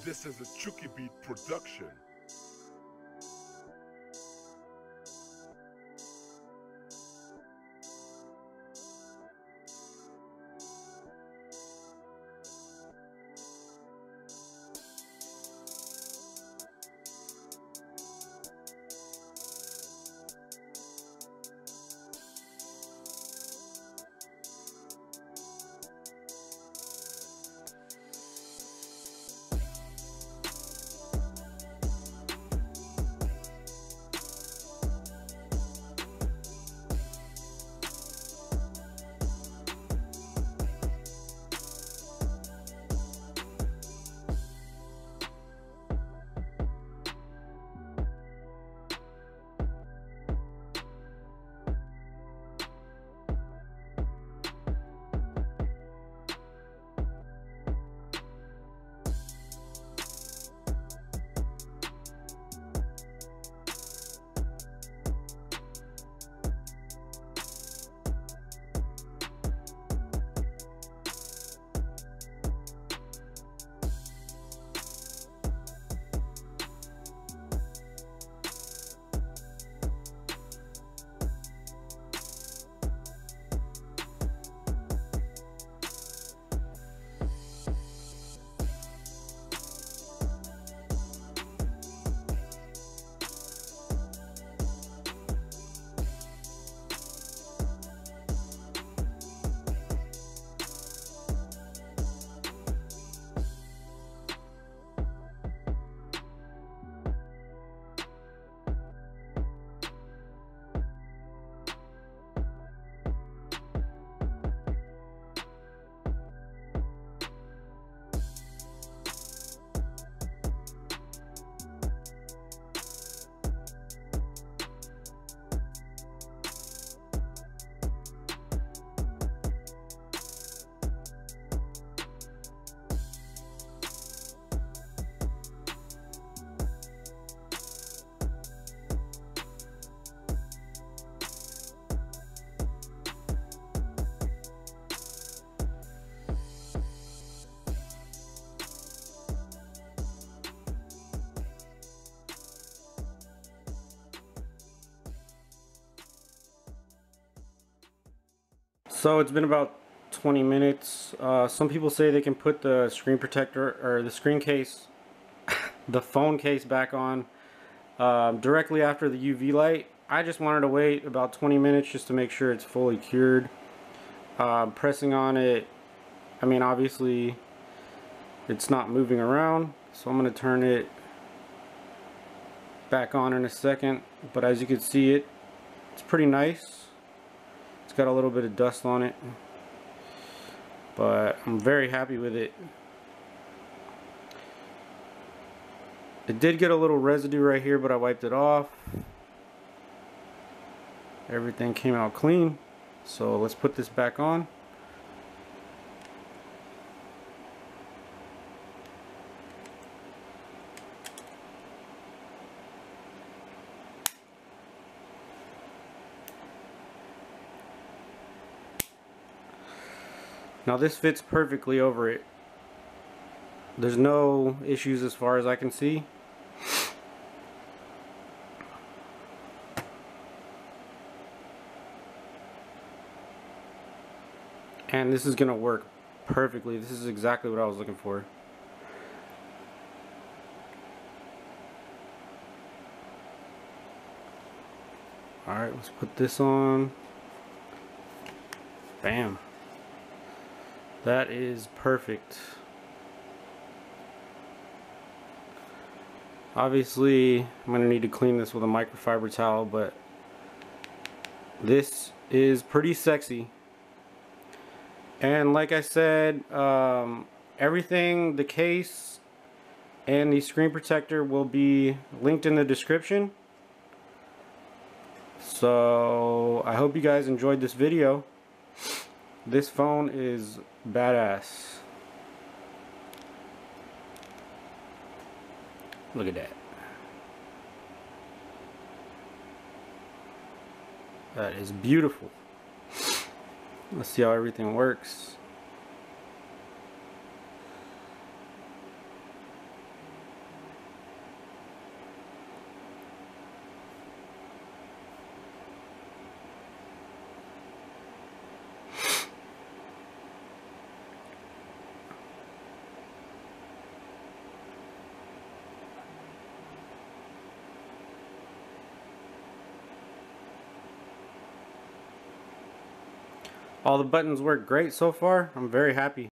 This is a Chucky Beat production. So it's been about 20 minutes. Some people say they can put the screen protector or the screen case, the phone case back on directly after the UV light. I just wanted to wait about 20 minutes just to make sure it's fully cured. Pressing on it, I mean, obviously it's not moving around, so I'm going to turn it back on in a second. But as you can see, it's pretty nice. It's got a little bit of dust on it, but I'm very happy with it. It did get a little residue right here, but I wiped it off. Everything came out clean. So let's put this back on. Now this fits perfectly over it. There's no issues as far as I can see. And this is gonna work perfectly. This is exactly what I was looking for. Alright, let's put this on. Bam. That is perfect. Obviously, I'm going to need to clean this with a microfiber towel, but this is pretty sexy. And like I said, everything, the case and the screen protector will be linked in the description. So I hope you guys enjoyed this video. This phone is badass. Look at that. That is beautiful. Let's see how everything works. All the buttons work great so far. I'm very happy.